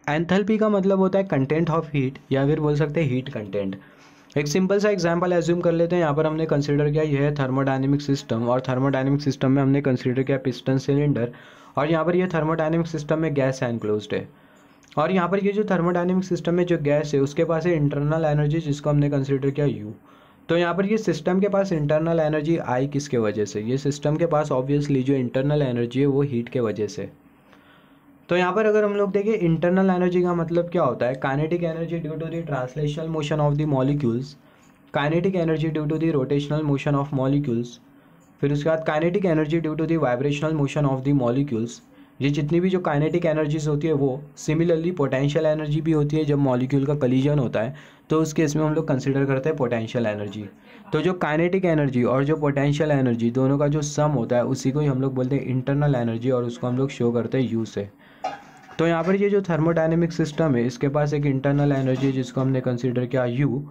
Enthalpy का मतलब होता है कंटेंट ऑफ हीट, या फिर बोल सकते हैं हीट कंटेंट। एक सिंपल सा एग्जांपल एज्यूम कर लेते हैं। यहाँ पर हमने कंसीडर किया यह है थर्मोडायनेमिक सिस्टम, और थर्मोडायनेमिक सिस्टम में हमने कंसीडर किया पिस्टन सिलेंडर, और यहाँ पर यह थर्मोडायनेमिक सिस्टम में गैस एनक्लोज्ड है। और यहाँ पर ये जो थर्मोडायनेमिक सिस्टम में जो गैस है उसके पास है इंटरनल एनर्जी, जिसको हमने कंसीडर किया यू। तो यहाँ पर ये सिस्टम के पास इंटरनल एनर्जी आई किसके वजह से, ये सिस्टम के पास ऑब्वियसली जो इंटरनल एनर्जी है वो हीट के वजह से। तो यहाँ पर अगर हम लोग देखें इंटरनल एनर्जी का मतलब क्या होता है, kinetic energy due to the translational motion of the molecules, kinetic energy due to the rotational motion of molecules, फिर उसके बाद kinetic energy due to the vibrational motion of the molecules. ये जितनी भी जो काइनेटिक एनर्जीज होती है वो सिमिलरली पोटेंशियल एनर्जी भी होती है। जब मॉलिक्यूल का कलीजन होता है तो उस केस में हम लोग कंसिडर करते हैं पोटेंशियल एनर्जी। तो जो काइनेटिक एनर्जी और जो पोटेंशियल एनर्जी दोनों का जो सम होता है उसी को ही हम लोग बोलते हैं इंटरनल एनर्जी, और उसको हम लोग शो करते हैं यू से। तो यहाँ पर ये जो थर्मोडायनेमिक सिस्टम है इसके पास एक इंटरनल एनर्जी जिसको हमने कंसिडर किया यू।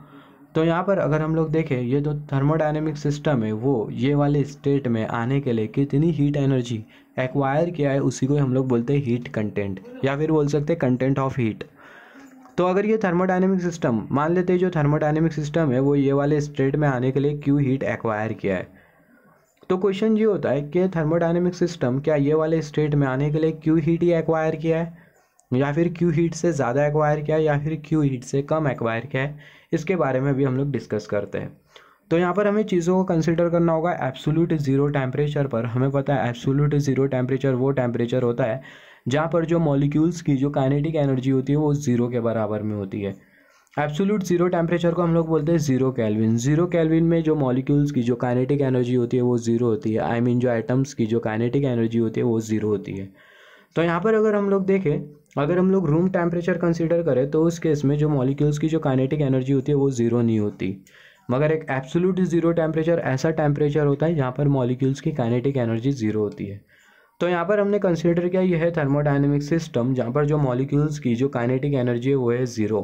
तो यहाँ पर अगर हम लोग देखें ये जो थर्मोडायनेमिक सिस्टम है वो ये वाले स्टेट में आने के लिए कितनी हीट एनर्जी एक्वायर किया है, उसी को हम लोग बोलते हैं हीट कंटेंट, या फिर बोल सकते हैं कंटेंट ऑफ हीट। तो अगर ये थर्मोडायनेमिक सिस्टम मान लेते हैं, जो थर्मोडायनेमिक सिस्टम है वो ये वाले स्टेट में आने के लिए क्यों हीट एक्वायर किया है। तो क्वेश्चन ये होता है कि थर्मोडायनेमिक सिस्टम क्या ये वाले स्टेट में आने के लिए क्यू हीट ही एक्वायर किया है, या फिर क्यू हीट से ज़्यादा एक्वायर किया है, या फिर क्यू हीट से कम एक्वायर किया है, इसके बारे में भी हम लोग डिस्कस करते हैं। तो यहाँ पर हमें चीज़ों को कंसिडर करना होगा एब्सोल्यूट ज़ीरो टेम्परेचर पर। हमें पता है एब्सोल्यूट ज़ीरो टेम्परेचर वो टेम्परेचर होता है जहाँ पर जो मॉलिक्यूल्स की जो काइनेटिक एनर्जी होती है वो ज़ीरो के बराबर में होती है। एब्सोल्यूट ज़ीरो टेम्परेचर को हम लोग बोलते हैं ज़ीरो केल्विन। ज़ीरो केल्विन में जो मॉलिक्यूल्स की जो काइनेटिक एनर्जी होती है वो ज़ीरो होती है, आई मीन जो एटम्स की जो काइनेटिक एनर्जी होती है वो ज़ीरो होती है। तो यहाँ पर अगर हम लोग देखें, अगर हम लोग रूम टेम्परेचर कंसीडर करें तो उस केस में जो मॉलिक्यूल्स की जो काइनेटिक एनर्जी होती है वो ज़ीरो नहीं होती, मगर एक एब्सोल्यूट ज़ीरो टेम्परेचर ऐसा टेम्परेचर होता है जहाँ पर मॉलिक्यूल्स की काइनेटिक एनर्जी ज़ीरो होती है। तो यहाँ पर हमने कंसीडर किया यह है थर्मोडायनेमिक सिस्टम जहाँ पर जो मॉलिक्यूल्स की जो काइनेटिक एनर्जी है वो है ज़ीरो।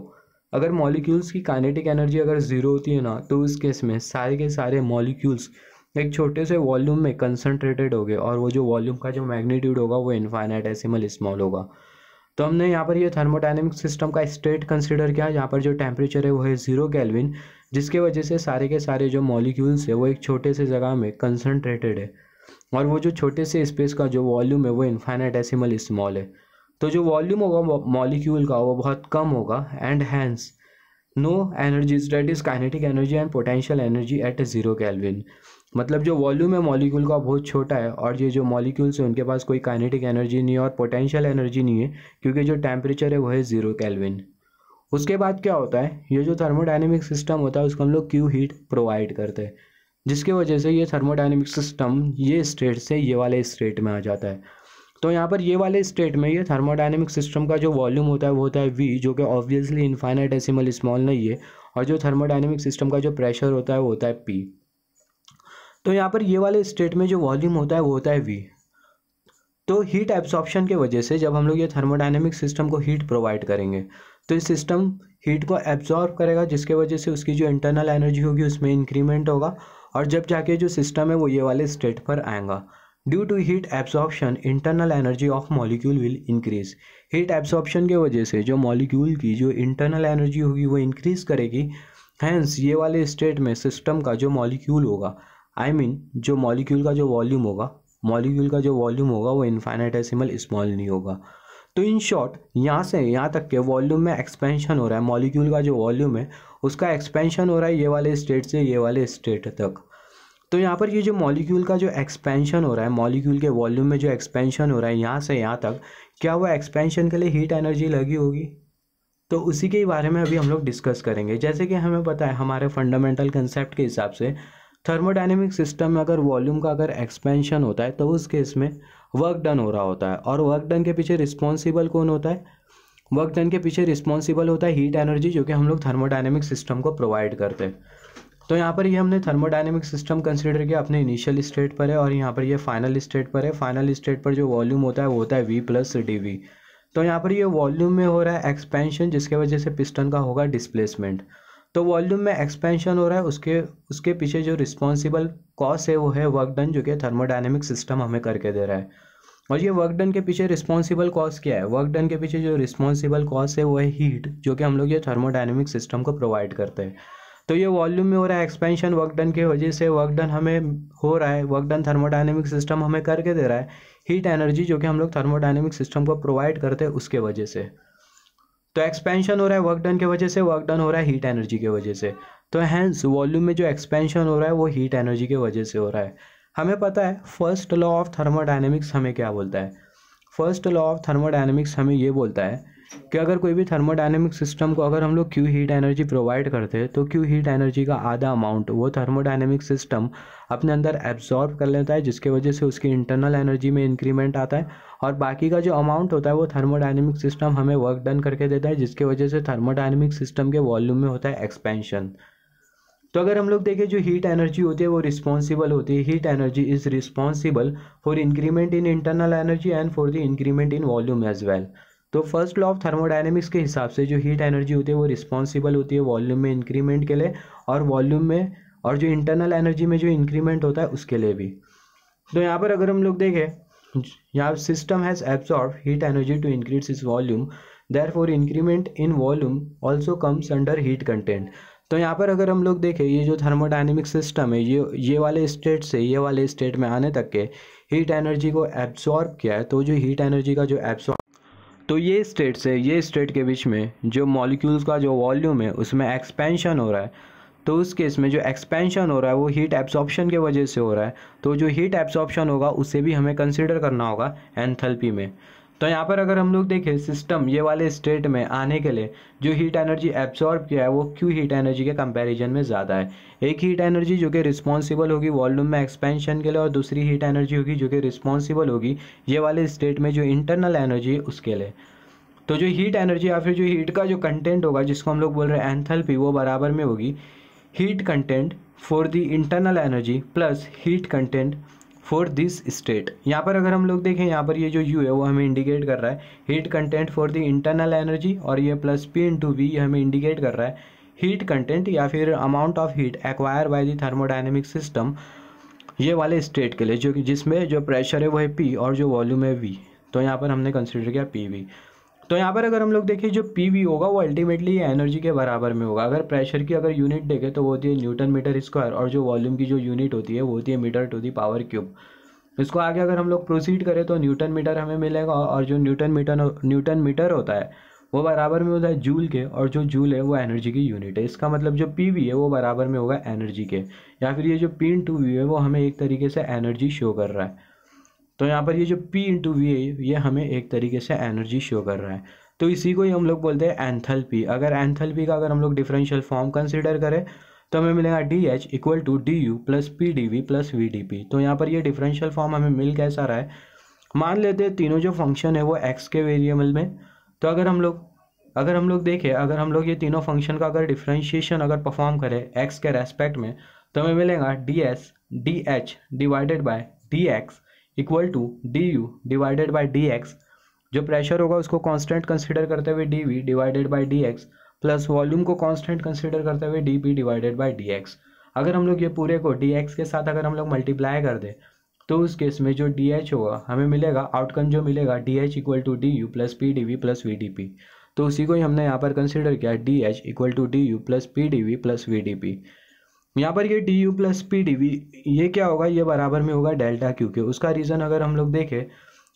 अगर मॉलिक्यूल्स की काइनेटिक एनर्जी अगर ज़ीरो होती है ना, तो उस केस में सारे के सारे मॉलिक्यूल्स एक छोटे से वॉल्यूम में कंसनट्रेटेड हो गए, और वो जो वॉल्यूम का जो मैग्नीट्यूड होगा वो इनफाइनाइटेसिमल स्मॉल होगा। तो हमने यहाँ पर ये थर्मोडायनेमिक सिस्टम का स्टेट कंसिडर किया जहाँ पर जो टेम्परेचर है वो है ज़ीरो केल्विन, जिसके वजह से सारे के सारे जो मॉलिक्यूल्स है वो एक छोटे से जगह में कंसनट्रेटेड है, और वो जो छोटे से स्पेस का जो वॉल्यूम है वो इनफाइनाइटेसिमल स्मॉल है। तो जो वॉल्यूम होगा मॉलिक्यूल का वो बहुत कम होगा, and hence no energies that is kinetic energy and potential energy at zero kelvin. मतलब जो वॉल्यूम है मॉलिक्यूल का बहुत छोटा है, और ये जो मॉलिक्यूल्स हैं उनके पास कोई काइनेटिक एनर्जी नहीं है और पोटेंशियल एनर्जी नहीं है, क्योंकि जो टेम्परेचर है वो है ज़ीरो केल्विन। उसके बाद क्या होता है, ये जो थर्मोडायनेमिक सिस्टम होता है उसको हम लोग क्यू हीट प्रोवाइड करते हैं, जिसके वजह से ये थर्मोडायनेमिक सिस्टम ये स्टेट से ये वाले स्टेट में आ जाता है। तो यहाँ पर ये वाले स्टेट में ये थर्मोडायनेमिक सिस्टम का जो वॉल्यूम होता है वो होता है वी, जो कि ऑब्वियसली इनफाइनाइटेसिमल स्मॉल नहीं है, और जो थर्मोडायनेमिक सिस्टम का जो प्रेशर होता है वो होता है पी। तो यहाँ पर ये वाले स्टेट में जो वॉल्यूम होता है वो होता है वी। तो हीट एब्जॉर्प्शन के वजह से जब हम लोग ये थर्मोडायनेमिक सिस्टम को हीट प्रोवाइड करेंगे तो इस सिस्टम हीट को एब्जॉर्ब करेगा, जिसके वजह से उसकी जो इंटरनल एनर्जी होगी उसमें इंक्रीमेंट होगा, और जब जाके जो सिस्टम है वो ये वाले स्टेट पर आएगा। Due to heat absorption internal energy of molecule will increase. Heat absorption के वजह से जो मॉलिक्यूल की जो इंटरनल एनर्जी होगी वो इंक्रीज करेगी, हैंस ये वाले स्टेट में सिस्टम का जो मॉलिक्यूल होगा, आई मीन जो मॉलिक्यूल का जो वॉल्यूम होगा वो इनफाइनाइटेसिमल स्मॉल नहीं होगा। तो इन शॉर्ट यहाँ से यहाँ तक के वॉल्यूम में एक्सपेंशन हो रहा है, मॉलिक्यूल का जो वॉल्यूम है उसका एक्सपेंशन हो रहा है ये वाले स्टेट से ये वाले स्टेट तक। तो यहाँ पर ये जो मॉलिक्यूल का जो एक्सपेंशन हो रहा है, मॉलिक्यूल के वॉल्यूम में जो एक्सपेंशन हो रहा है यहाँ से यहाँ तक, क्या वो एक्सपेंशन के लिए हीट एनर्जी लगी होगी? तो उसी के बारे में अभी हम लोग डिस्कस करेंगे। जैसे कि हमें पता है हमारे फंडामेंटल कंसेप्ट के हिसाब से थर्मोडायनेमिक सिस्टम में अगर वॉल्यूम का अगर एक्सपेंशन होता है तो उस केस में वर्क डन हो रहा होता है, और वर्क डन के पीछे रिस्पॉन्सिबल कौन होता है? वर्क डन के पीछे रिस्पॉन्सिबल होता है हीट एनर्जी, जो कि हम लोग थर्मोडायनेमिक सिस्टम को प्रोवाइड करते हैं। तो यहाँ पर ये हमने थर्मोडायनेमिक सिस्टम कंसिडर किया अपने इनिशियल स्टेट पर है, और यहाँ पर ये फाइनल स्टेट पर है। फाइनल स्टेट पर जो वॉल्यूम होता है वो होता है V प्लस डी। तो यहाँ पर ये वॉल्यूम में हो रहा है एक्सपेंशन, जिसके वजह से पिस्टन का होगा डिस्प्लेसमेंट। तो वॉल्यूम में एक्सपेंशन हो रहा है, उसके पीछे जो रिस्पॉन्सिबल कॉज है वो है वर्क डन, जो कि थर्मोडायनेमिक सिस्टम हमें करके दे रहा है। और ये वर्क डन के पीछे रिस्पॉन्सिबल कॉज क्या है? वर्क डन के पीछे जो रिस्पॉन्सिबल कॉज है वो है हीट, जो कि हम लोग ये थर्मोडायनेमिक सिस्टम को प्रोवाइड करते हैं। तो ये वॉल्यूम में हो रहा है एक्सपेंशन वर्क डन की वजह से, वर्क डन हमें हो रहा है, वर्क डन थर्मोडायनेमिक सिस्टम हमें करके दे रहा है हीट एनर्जी, जो कि हम लोग थर्मोडायनेमिक सिस्टम को प्रोवाइड करते हैं उसके वजह से। तो एक्सपेंशन हो रहा है वर्क डन की वजह से, वर्क डन हो रहा है हीट एनर्जी की वजह से। तो हैंस वॉल्यूम में जो एक्सपेंशन हो रहा है वो हीट एनर्जी की वजह से हो रहा है। हमें पता है फर्स्ट लॉ ऑफ थर्मोडायनेमिक्स हमें क्या बोलता है? फर्स्ट लॉ ऑफ थर्मोडायनेमिक्स हमें ये बोलता है कि अगर कोई भी थर्मोडायनेमिक सिस्टम को अगर हम लोग क्यू हीट एनर्जी प्रोवाइड करते हैं तो क्यू हीट एनर्जी का आधा अमाउंट वो थर्मोडायनेमिक सिस्टम अपने अंदर एब्जॉर्ब कर लेता है, जिसके वजह से उसकी इंटरनल एनर्जी में इंक्रीमेंट आता है, और बाकी का जो अमाउंट होता है वो थर्मोडायनेमिक सिस्टम हमें वर्क डन करके देता है, जिसकी वजह से थर्मोडायनेमिक सिस्टम के वॉल्यूम में होता है एक्सपेंशन। तो अगर हम लोग देखें जो हीट एनर्जी होती है वो रिस्पॉन्सिबल होती है, heat energy is responsible for increment in internal energy and for the increment in volume as well. तो फर्स्ट लॉ ऑफ थर्मोडायनेमिक्स के हिसाब से जो हीट एनर्जी होती है वो रिस्पॉन्सिबल होती है वॉल्यूम में इंक्रीमेंट के लिए, और वॉल्यूम में और जो इंटरनल एनर्जी में जो इंक्रीमेंट होता है उसके लिए भी। तो यहाँ पर अगर हम लोग देखें, यहाँ system has absorb heat energy to increase its volume, therefore increment in volume also comes under heat content. तो यहाँ पर अगर हम लोग देखें ये जो थर्मोडायनेमिक सिस्टम है ये वाले स्टेट से ये वाले स्टेट में आने तक के हीट एनर्जी को एब्जॉर्ब किया है, तो जो हीट एनर्जी का जो एब्जॉर्ब, तो ये स्टेट से ये स्टेट के बीच में जो मॉलिक्यूल्स का जो वॉल्यूम है उसमें एक्सपेंशन हो रहा है, तो उस केस में जो एक्सपेंशन हो रहा है वो हीट एब्जॉर्प्शन के वजह से हो रहा है। तो जो हीट एब्जॉर्प्शन होगा उसे भी हमें कंसिडर करना होगा एंथैल्पी में। तो यहाँ पर अगर हम लोग देखें सिस्टम ये वाले स्टेट में आने के लिए जो हीट एनर्जी एब्जॉर्ब किया है वो क्यू हीट एनर्जी के कंपैरिजन में ज़्यादा है। एक हीट एनर्जी जो कि रिस्पॉन्सिबल होगी वॉल्यूम में एक्सपेंशन के लिए, और दूसरी हीट एनर्जी होगी जो कि रिस्पॉन्सिबल होगी ये वाले स्टेट में जो इंटरनल एनर्जी है उसके लिए। तो जो हीट एनर्जी या फिर जो हीट का जो कंटेंट होगा जिसको हम लोग बोल रहे हैं एंथैल्पी, वो बराबर में होगी heat content for the internal energy plus heat content for this state. यहाँ पर अगर हम लोग देखें यहाँ पर ये जो यू है वो हमें इंडिकेट कर रहा है heat content for the internal energy, और ये प्लस पी इंटू वी ये हमें इंडिकेट कर रहा है हीट कंटेंट या फिर amount of heat acquire bye the thermodynamic system ये वाले स्टेट के लिए, जो कि जिसमें जो प्रेशर है वो है पी और जो वॉल्यूम है वी। तो यहाँ पर हमने कंसिडर किया पी वी। तो यहाँ पर अगर हम लोग देखें जो पी वी होगा वो अल्टीमेटली एनर्जी के बराबर में होगा। अगर प्रेशर की अगर यूनिट देखें तो वो होती है न्यूटन मीटर स्क्वायर, और जो वॉल्यूम की जो यूनिट होती है वो होती है metre to the power cube. इसको आगे अगर हम लोग प्रोसीड करें तो न्यूटन मीटर हमें मिलेगा, और जो न्यूटन मीटर होता है वो बराबर में होता है जूल के, और जो जूल है वो एनर्जी की यूनिट है। इसका मतलब जो पी वी है वो बराबर में होगा एनर्जी के, या फिर ये जो पी इंटू वी है वो हमें एक तरीके से एनर्जी शो कर रहा है। तो यहाँ पर ये जो P इंटू वी है ये हमें एक तरीके से एनर्जी शो कर रहा है। तो इसी को ही हम लोग बोलते हैं एंथैल्पी। अगर एंथैल्पी का अगर हम लोग डिफरेंशियल फॉर्म कंसिडर करें तो हमें मिलेगा DH equal to DU plus PdV plus VdP। तो यहाँ पर ये डिफरेंशियल फॉर्म हमें मिल कैसा रहा है, मान लेते हैं तीनों जो फंक्शन है वो x के वेरिएबल में। तो अगर हम लोग देखें, अगर हम लोग ये तीनों फंक्शन का अगर डिफरेंशिएशन अगर परफॉर्म करें x के रेस्पेक्ट में तो हमें मिलेगा DH divided by dx equal to DU divided by dx। जो प्रेशर होगा उसको कांस्टेंट कंसीडर करते हुए dV divided by dx plus volume को कांस्टेंट कंसीडर करते हुए dP डिवाइडेड बाय dx। अगर हम लोग ये पूरे को dx के साथ अगर हम लोग मल्टीप्लाई कर दें तो उस केस में जो DH होगा हमें मिलेगा, आउटकम जो मिलेगा DH equal to DU plus PdV plus VdP। तो उसी को ही हमने यहाँ पर कंसिडर किया DH equal to DU plus PdV plus VdP। यहाँ पर ये DU प्लस PdV ये क्या होगा, ये बराबर में होगा डेल्टा क्यू के। उसका रीज़न अगर हम लोग देखें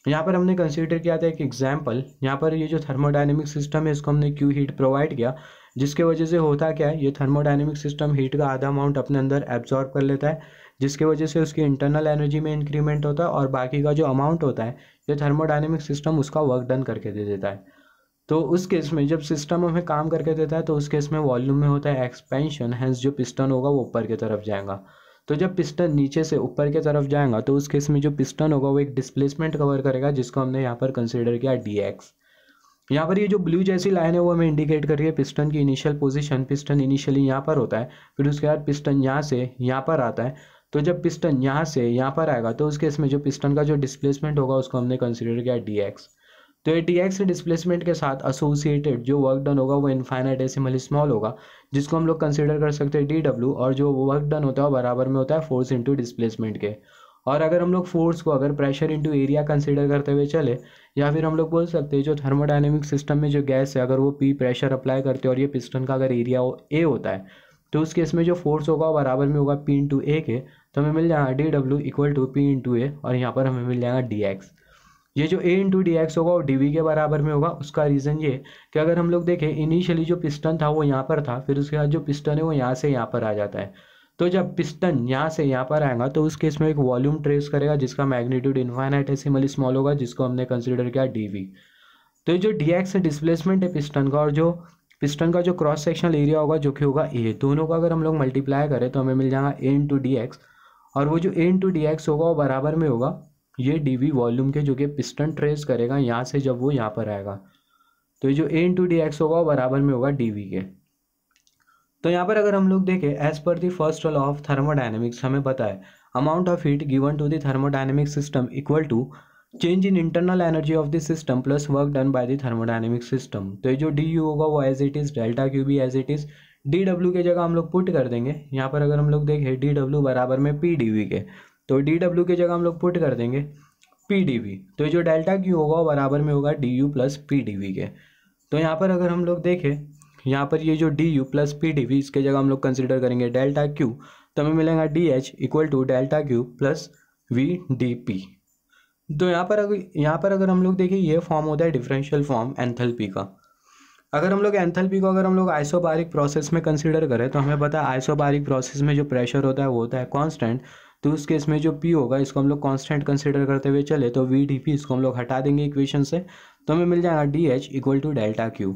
यहाँ पर हमने कंसीडर किया था एक एग्जाम्पल, यहाँ पर ये जो थर्मोडायनेमिक सिस्टम है इसको हमने क्यू हीट प्रोवाइड किया, जिसके वजह से होता क्या है ये थर्मोडायनेमिक सिस्टम हीट का आधा अमाउंट अपने अंदर एब्जॉर्ब कर लेता है, जिसकी वजह से उसकी इंटरनल एनर्जी में इंक्रीमेंट होता है, और बाकी का जो अमाउंट होता है ये थर्मोडायनेमिक सिस्टम उसका वर्क डन करके दे देता है। तो उस केस में जब सिस्टम हमें काम करके देता है तो उस केस में वॉल्यूम में होता है एक्सपेंशन, हेंस जो पिस्टन होगा वो ऊपर की तरफ जाएगा। तो जब पिस्टन नीचे से ऊपर की तरफ जाएगा तो उस केस में जो पिस्टन होगा वो एक डिस्प्लेसमेंट कवर करेगा, जिसको हमने यहाँ पर कंसिडर किया dx। यहाँ पर ये जो ब्लू जैसी लाइन है वो हमें इंडिकेट कर रही है पिस्टन की इनिशियल पोजीशन। पिस्टन इनिशियली यहाँ पर होता है, फिर उसके बाद पिस्टन यहाँ से यहाँ पर आता है। तो जब पिस्टन यहाँ से यहाँ पर आएगा तो उस केस में जो पिस्टन का जो डिस्प्लेसमेंट होगा उसको हमने कंसिडर किया dx। तो ये dx डिस्प्लेसमेंट के साथ एसोसिएटेड जो वर्क डन होगा वो इनफाइनाइटेसिमली स्मॉल होगा, जिसको हम लोग कंसिडर कर सकते हैं dw, और जो वर्क डन होता है वो बराबर में होता है फोर्स इंटू डिस्प्लेसमेंट के। और अगर हम लोग फोर्स को अगर प्रेशर इंटू एरिया कंसिडर करते हुए चले, या फिर हम लोग बोल सकते हैं जो थर्मोडायनेमिक सिस्टम में जो गैस है अगर वो पी प्रेशर अप्लाई करते हैं और ये पिस्टन का अगर एरिया ए होता है, तो उस केस में जो फोर्स होगा वो बराबर में होगा पी इंटू ए के। तो हमें मिल जाएगा D W equal to P into A, और यहाँ पर हमें मिल जाएगा डी एक्स। ये जो ए इंटू डी एक्स होगा वो डी वी के बराबर में होगा। उसका रीज़न ये कि अगर हम लोग देखें इनिशियली जो पिस्टन था वो यहाँ पर था, फिर उसके बाद जो पिस्टन है वो यहाँ से यहाँ पर आ जाता है। तो जब पिस्टन यहाँ से यहाँ पर आएगा तो उस केस में एक वॉल्यूम ट्रेस करेगा जिसका मैग्नीट्यूड इनफाइनाइटेसिमली स्मॉल होगा, जिसको हमने कंसिडर किया डी वी। तो ये जो डी एक्स डिस्प्लेसमेंट है पिस्टन का, और जो पिस्टन का जो क्रॉस सेक्शनल एरिया होगा जो कि होगा ए, दोनों का अगर हम लोग मल्टीप्लाई करें तो हमें मिल जाएगा ए इंटू डी एक्स, और वो जो ए इंटू डी एक्स होगा वो बराबर में होगा ये डी वी वॉल्यूम के, जो कि पिस्टन ट्रेस करेगा यहाँ से जब वो यहाँ पर आएगा। तो ये जो ए इंटू डी एक्स होगा वो बराबर में होगा डी वी के। तो यहाँ पर अगर हम लोग देखें as per the first law of thermodynamics हमें पता है amount of heat given to the thermodynamic system equal to change in internal energy of the system plus work done by the thermodynamic system. तो ये जो D U होगा वो as it is, delta Q भी as it is, D W के जगह हम लोग पुट कर देंगे। यहाँ पर अगर हम लोग देखें डी डब्ल्यू बराबर में पी डी वी के, तो डी डब्ल्यू के जगह हम लोग पुट कर देंगे पी डी वी। तो ये जो डेल्टा क्यू होगा वो बराबर में होगा D U plus P D V के। तो यहाँ पर अगर हम लोग देखें यहाँ पर ये जो D U plus P D V इसके जगह हम लोग कंसिडर करेंगे डेल्टा क्यू, तो हमें मिलेगा D H equal to delta Q plus V D P. तो यहाँ पर अगर हम लोग देखें ये फॉर्म होता है डिफरेंशियल फॉर्म एंथैल्पी का। अगर हम लोग एंथैल्पी को अगर हम लोग आइसोबारिक प्रोसेस में कंसिडर करें तो हमें पता है आइसोबारिक प्रोसेस में जो प्रेशर होता है वो होता है कांस्टेंट। तो उस केस में जो पी होगा इसको हम लोग कांस्टेंट कंसिडर करते हुए चले तो वी डी पी इसको हम लोग हटा देंगे इक्वेशन से, तो हमें मिल जाएगा D H equal to delta Q.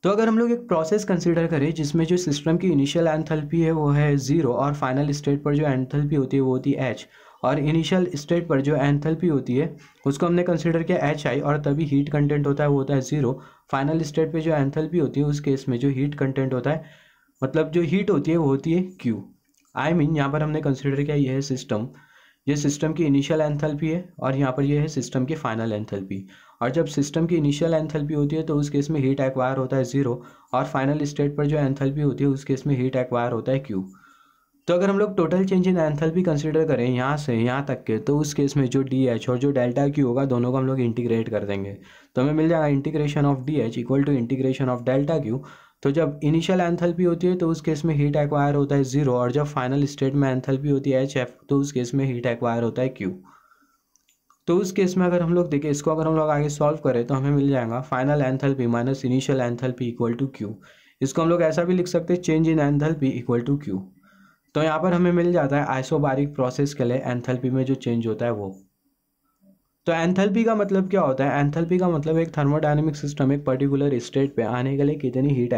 तो अगर हम लोग एक प्रोसेस कंसिडर करें जिसमें जो सिस्टम की इनिशियल एंथैल्पी है वो है ज़ीरो, और फाइनल स्टेट पर जो एंथैल्पी होती है वो होती है एच, और इनिशियल स्टेट पर जो एंथैल्पी होती है उसको हमने कंसिडर किया एच आई, और तभी हीट कंटेंट होता है वो होता है ज़ीरो। फाइनल स्टेट पे जो एंथैल्पी होती है उस केस में जो हीट कंटेंट होता है, मतलब जो हीट होती है वो होती है क्यू। आई मीन यहाँ पर हमने कंसिडर किया ये है सिस्टम, ये सिस्टम की इनिशियल एंथैल्पी है, और यहाँ पर ये है सिस्टम की फाइनल एंथैल्पी। और जब सिस्टम की इनिशियल एंथैल्पी होती है तो उस केस में हीट एक्वायर होता है ज़ीरो, और फाइनल स्टेट पर जो एंथैल्पी होती है उस केस में हीट एक्वायर होता है क्यू। तो अगर हम लोग total change in enthalpy consider करें यहाँ से यहाँ तक के, तो उस केस में जो डी एच और जो डेल्टा क्यू होगा दोनों को हम लोग इंटीग्रेट कर देंगे, तो हमें मिल जाएगा integration of D H equal to integration of delta Q. तो जब इनिशियल एंथैल्पी होती है तो उस केस में हीट एक्वायर होता है ज़ीरो, और जब फाइनल स्टेट में एंथैल्पी होती है एच एफ तो उस केस में हीट एक्वायर होता है क्यू। तो उस केस में अगर हम लोग देखें इसको अगर हम लोग आगे सॉल्व करें तो हमें मिल जाएगा final enthalpy minus initial enthalpy equal to Q. इसको हम लोग ऐसा भी लिख सकते हैं change in enthalpy equal to Q. तो यहाँ पर हमें मिल जाता है आइसोबारिक प्रोसेस के लिए एंथैल्पी में जो चेंज होता है वो। तो एंथैल्पी का मतलब क्या होता है? एंथैल्पी का मतलब एक थर्मोडायनेमिक सिस्टम एक पर्टिकुलर स्टेट पे आने के लिए कितनी हीट